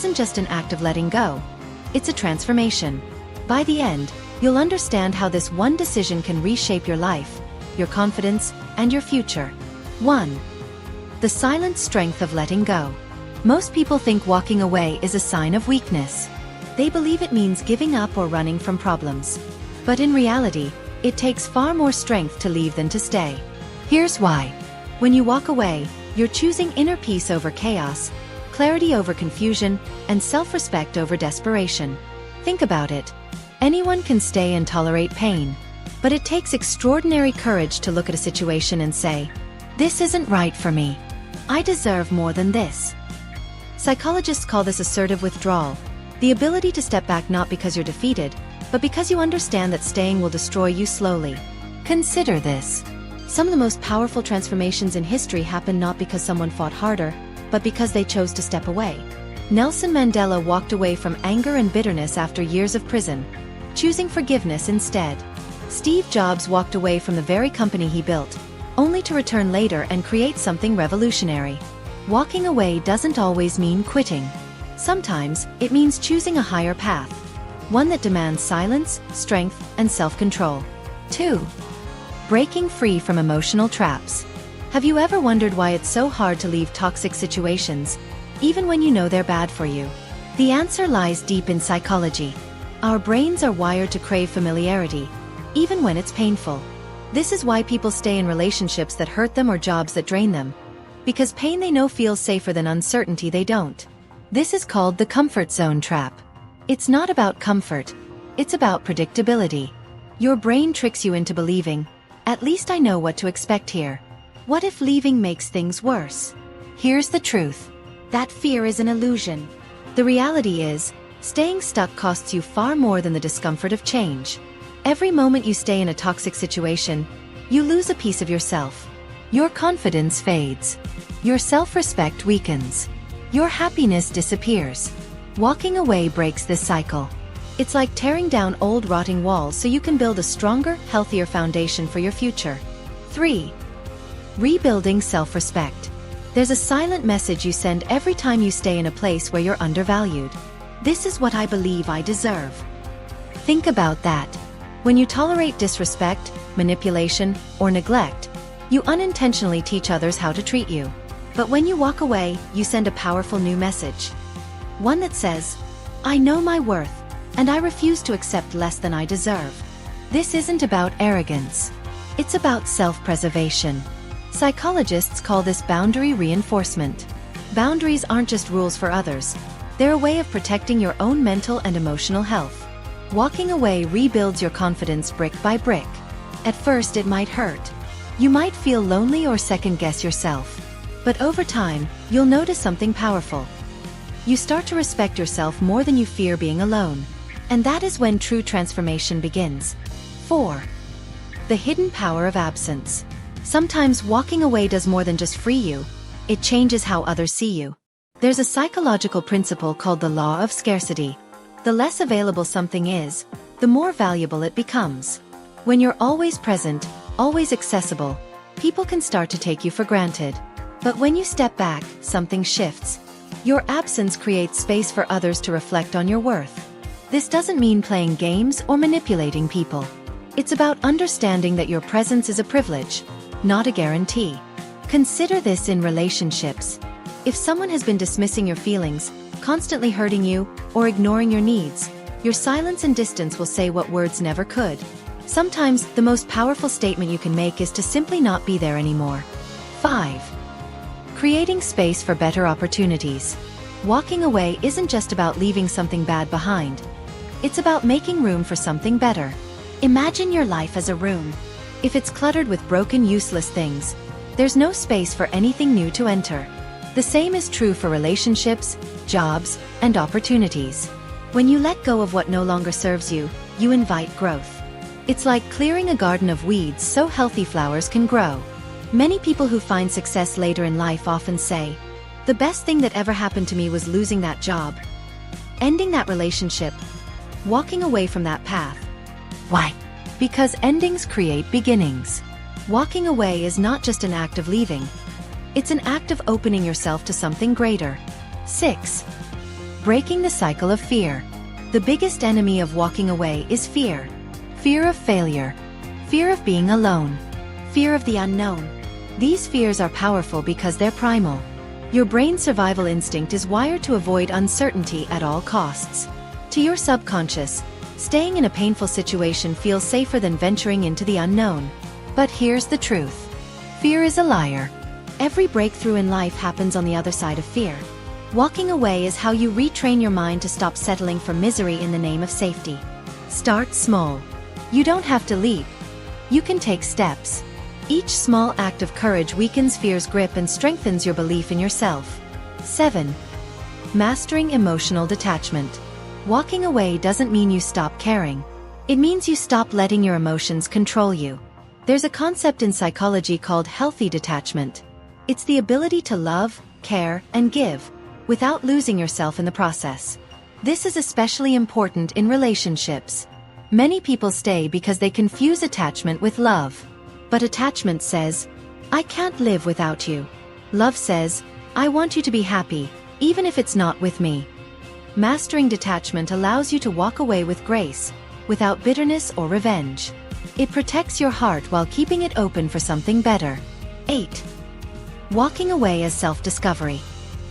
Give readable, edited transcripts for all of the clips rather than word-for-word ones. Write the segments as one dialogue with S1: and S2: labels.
S1: isn't just an act of letting go. It's a transformation. By the end, you'll understand how this one decision can reshape your life, your confidence, and your future. 1. The silent strength of letting go. Most people think walking away is a sign of weakness. They believe it means giving up or running from problems. But in reality, it takes far more strength to leave than to stay. Here's why. When you walk away, you're choosing inner peace over chaos, clarity over confusion, and self-respect over desperation. Think about it. Anyone can stay and tolerate pain. But it takes extraordinary courage to look at a situation and say, "This isn't right for me. I deserve more than this." Psychologists call this assertive withdrawal, the ability to step back not because you're defeated, but because you understand that staying will destroy you slowly. Consider this. Some of the most powerful transformations in history happen not because someone fought harder, but because they chose to step away. Nelson Mandela walked away from anger and bitterness after years of prison, choosing forgiveness instead. Steve Jobs walked away from the very company he built, only to return later and create something revolutionary. Walking away doesn't always mean quitting. Sometimes, it means choosing a higher path, one that demands silence, strength, and self-control. 2. Breaking free from emotional traps. Have you ever wondered why it's so hard to leave toxic situations, even when you know they're bad for you? The answer lies deep in psychology. Our brains are wired to crave familiarity, even when it's painful. This is why people stay in relationships that hurt them or jobs that drain them. Because pain they know feels safer than uncertainty they don't. This is called the comfort zone trap. It's not about comfort. It's about predictability. Your brain tricks you into believing, "At least I know what to expect here. What if leaving makes things worse?" Here's the truth. That fear is an illusion. The reality is, staying stuck costs you far more than the discomfort of change. Every moment you stay in a toxic situation, you lose a piece of yourself. Your confidence fades. Your self-respect weakens. Your happiness disappears. Walking away breaks this cycle. It's like tearing down old rotting walls so you can build a stronger, healthier foundation for your future. 3. Rebuilding self-respect. There's a silent message you send every time you stay in a place where you're undervalued. "This is what I believe I deserve." Think about that. When you tolerate disrespect, manipulation, or neglect, you unintentionally teach others how to treat you. But when you walk away, you send a powerful new message. One that says, "I know my worth, and I refuse to accept less than I deserve." This isn't about arrogance. It's about self-preservation. Psychologists call this boundary reinforcement. Boundaries aren't just rules for others. They're a way of protecting your own mental and emotional health. Walking away rebuilds your confidence brick by brick. At first it might hurt. You might feel lonely or second-guess yourself. But over time, you'll notice something powerful. You start to respect yourself more than you fear being alone. And that is when true transformation begins. 4. The hidden power of absence. Sometimes walking away does more than just free you. It changes how others see you. There's a psychological principle called the law of scarcity. The less available something is, the more valuable it becomes. When you're always present, always accessible, people can start to take you for granted. But when you step back, something shifts. Your absence creates space for others to reflect on your worth. This doesn't mean playing games or manipulating people. It's about understanding that your presence is a privilege, not a guarantee. Consider this in relationships. If someone has been dismissing your feelings, constantly hurting you, or ignoring your needs, your silence and distance will say what words never could. Sometimes, the most powerful statement you can make is to simply not be there anymore. 5. Creating space for better opportunities. Walking away isn't just about leaving something bad behind. It's about making room for something better. Imagine your life as a room. If it's cluttered with broken, useless things, there's no space for anything new to enter. The same is true for relationships, jobs, and opportunities. When you let go of what no longer serves you, you invite growth. It's like clearing a garden of weeds so healthy flowers can grow. Many people who find success later in life often say, "The best thing that ever happened to me was losing that job, ending that relationship, walking away from that path." Why? Because endings create beginnings. Walking away is not just an act of leaving. It's an act of opening yourself to something greater. 6. Breaking the cycle of fear. The biggest enemy of walking away is fear. Fear of failure. Fear of being alone. Fear of the unknown. These fears are powerful because they're primal. Your brain's survival instinct is wired to avoid uncertainty at all costs. To your subconscious, staying in a painful situation feels safer than venturing into the unknown. But here's the truth. Fear is a liar. Every breakthrough in life happens on the other side of fear. Walking away is how you retrain your mind to stop settling for misery in the name of safety. Start small. You don't have to leap. You can take steps. Each small act of courage weakens fear's grip and strengthens your belief in yourself. 7. Mastering emotional detachment. Walking away doesn't mean you stop caring. It means you stop letting your emotions control you. There's a concept in psychology called healthy detachment. It's the ability to love, care, and give, without losing yourself in the process. This is especially important in relationships. Many people stay because they confuse attachment with love. But attachment says, I can't live without you. Love says, I want you to be happy, even if it's not with me. Mastering detachment allows you to walk away with grace, without bitterness or revenge. It protects your heart while keeping it open for something better. 8. Walking away as self-discovery.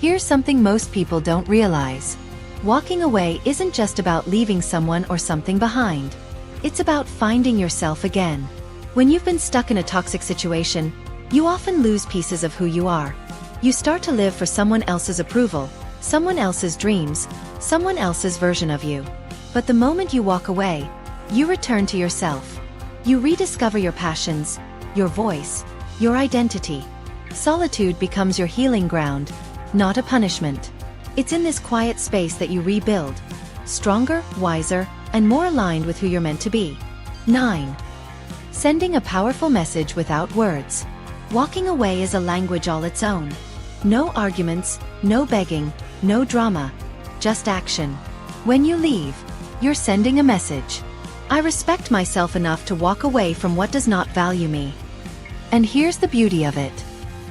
S1: Here's something most people don't realize. Walking away isn't just about leaving someone or something behind. It's about finding yourself again. When you've been stuck in a toxic situation, you often lose pieces of who you are. You start to live for someone else's approval, someone else's dreams, someone else's version of you. But the moment you walk away, you return to yourself. You rediscover your passions, your voice, your identity. Solitude becomes your healing ground, not a punishment. It's in this quiet space that you rebuild, stronger, wiser, and more aligned with who you're meant to be. 9. Sending a powerful message without words. Walking away is a language all its own. No arguments, no begging, no drama, just action. When you leave, you're sending a message. I respect myself enough to walk away from what does not value me. And here's the beauty of it.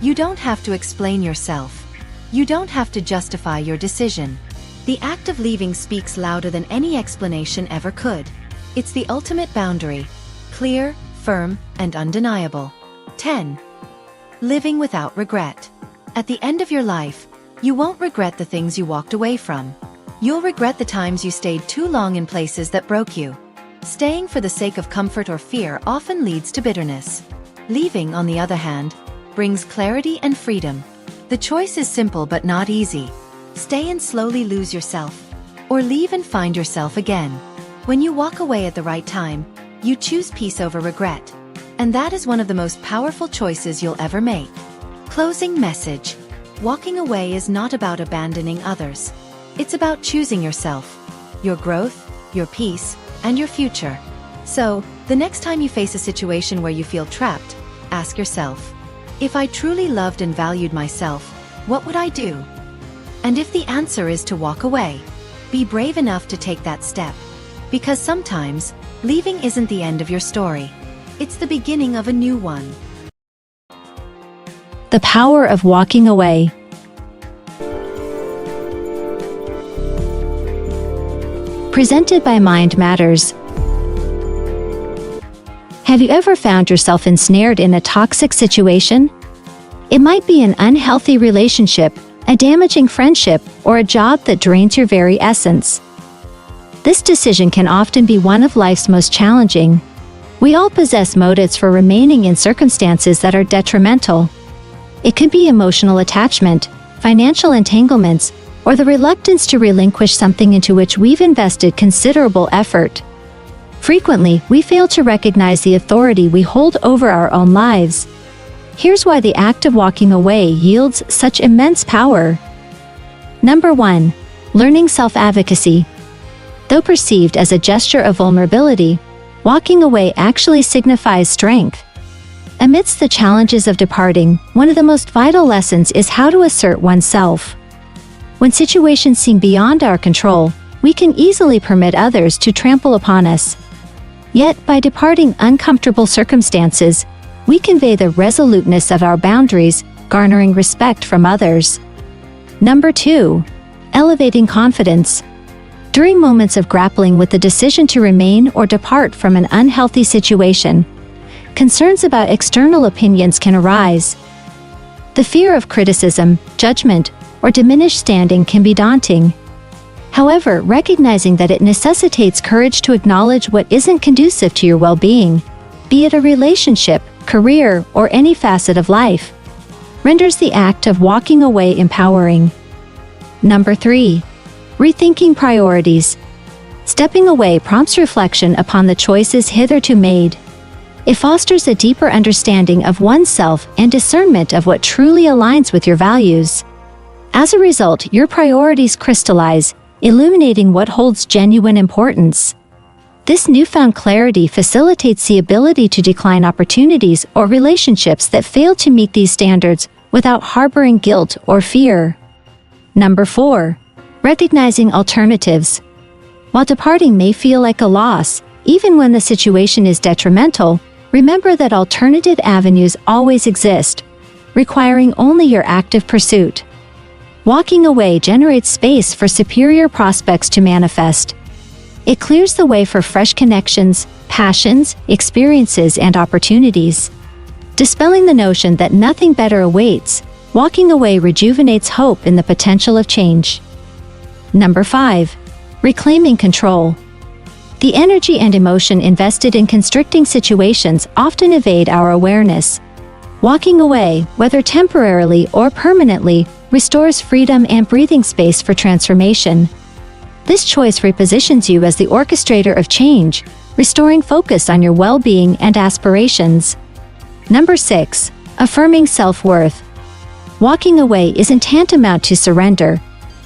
S1: You don't have to explain yourself. You don't have to justify your decision. The act of leaving speaks louder than any explanation ever could. It's the ultimate boundary. Clear, firm, and undeniable. 10. Living without regret. At the end of your life, you won't regret the things you walked away from. You'll regret the times you stayed too long in places that broke you. Staying for the sake of comfort or fear often leads to bitterness. Leaving, on the other hand, brings clarity and freedom. The choice is simple but not easy. Stay and slowly lose yourself, or leave and find yourself again. When you walk away at the right time, you choose peace over regret. And that is one of the most powerful choices you'll ever make. Closing message. Walking away is not about abandoning others. It's about choosing yourself, your growth, your peace, and your future. So, the next time you face a situation where you feel trapped, ask yourself, if I truly loved and valued myself, what would I do? And if the answer is to walk away, be brave enough to take that step. Because sometimes, leaving isn't the end of your story. It's the beginning of a new one.
S2: The power of walking away. Presented by Mind Matters. Have you ever found yourself ensnared in a toxic situation? It might be an unhealthy relationship, a damaging friendship, or a job that drains your very essence. This decision can often be one of life's most challenging. We all possess motives for remaining in circumstances that are detrimental. It could be emotional attachment, financial entanglements, or the reluctance to relinquish something into which we've invested considerable effort. Frequently, we fail to recognize the authority we hold over our own lives. Here's why the act of walking away yields such immense power. Number 1. Learning self-advocacy. Though perceived as a gesture of vulnerability, walking away actually signifies strength. Amidst the challenges of departing, one of the most vital lessons is how to assert oneself. When situations seem beyond our control, we can easily permit others to trample upon us. Yet, by departing uncomfortable circumstances, we convey the resoluteness of our boundaries, garnering respect from others. Number 2. elevating confidence. During moments of grappling with the decision to remain or depart from an unhealthy situation, concerns about external opinions can arise. The fear of criticism, judgment, or diminished standing can be daunting. However, recognizing that it necessitates courage to acknowledge what isn't conducive to your well-being, be it a relationship, career, or any facet of life, renders the act of walking away empowering. Number 3. Rethinking priorities. Stepping away prompts reflection upon the choices hitherto made. It fosters a deeper understanding of oneself and discernment of what truly aligns with your values. As a result, your priorities crystallize, illuminating what holds genuine importance. This newfound clarity facilitates the ability to decline opportunities or relationships that fail to meet these standards without harboring guilt or fear. Number 4. Recognizing alternatives. While departing may feel like a loss, even when the situation is detrimental, remember that alternative avenues always exist, requiring only your active pursuit. Walking away generates space for superior prospects to manifest. It clears the way for fresh connections, passions, experiences, and opportunities. Dispelling the notion that nothing better awaits, walking away rejuvenates hope in the potential of change. Number 5. Reclaiming control. The energy and emotion invested in constricting situations often evade our awareness. Walking away, whether temporarily or permanently, restores freedom and breathing space for transformation. This choice repositions you as the orchestrator of change, restoring focus on your well-being and aspirations. Number 6. Affirming self-worth. Walking away isn't tantamount to surrender.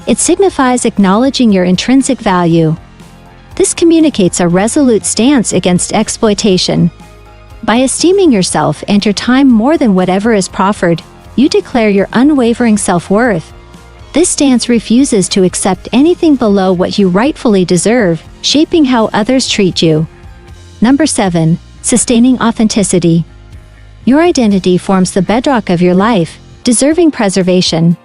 S2: It signifies acknowledging your intrinsic value. This communicates a resolute stance against exploitation. By esteeming yourself and your time more than whatever is proffered, you declare your unwavering self-worth. This stance refuses to accept anything below what you rightfully deserve, shaping how others treat you. Number 7. Sustaining authenticity. Your identity forms the bedrock of your life, deserving preservation.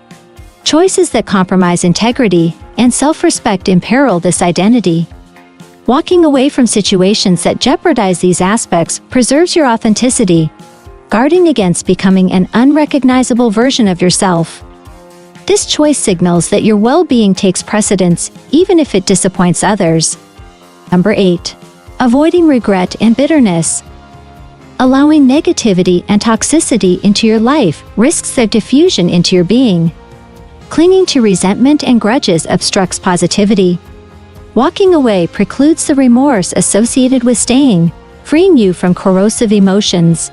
S2: Choices that compromise integrity and self-respect imperil this identity. Walking away from situations that jeopardize these aspects preserves your authenticity, guarding against becoming an unrecognizable version of yourself. This choice signals that your well-being takes precedence, even if it disappoints others. Number 8. Avoiding regret and bitterness. Allowing negativity and toxicity into your life risks their diffusion into your being. Clinging to resentment and grudges obstructs positivity. Walking away precludes the remorse associated with staying, freeing you from corrosive emotions.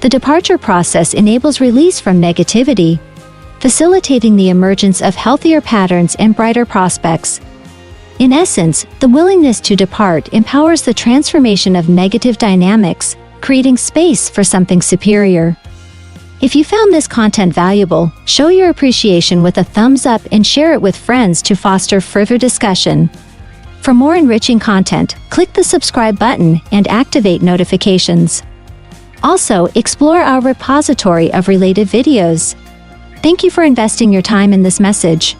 S2: The departure process enables release from negativity, facilitating the emergence of healthier patterns and brighter prospects. In essence, the willingness to depart empowers the transformation of negative dynamics, creating space for something superior. If you found this content valuable, show your appreciation with a thumbs up and share it with friends to foster further discussion. For more enriching content, click the subscribe button and activate notifications. Also, explore our repository of related videos. Thank you for investing your time in this message.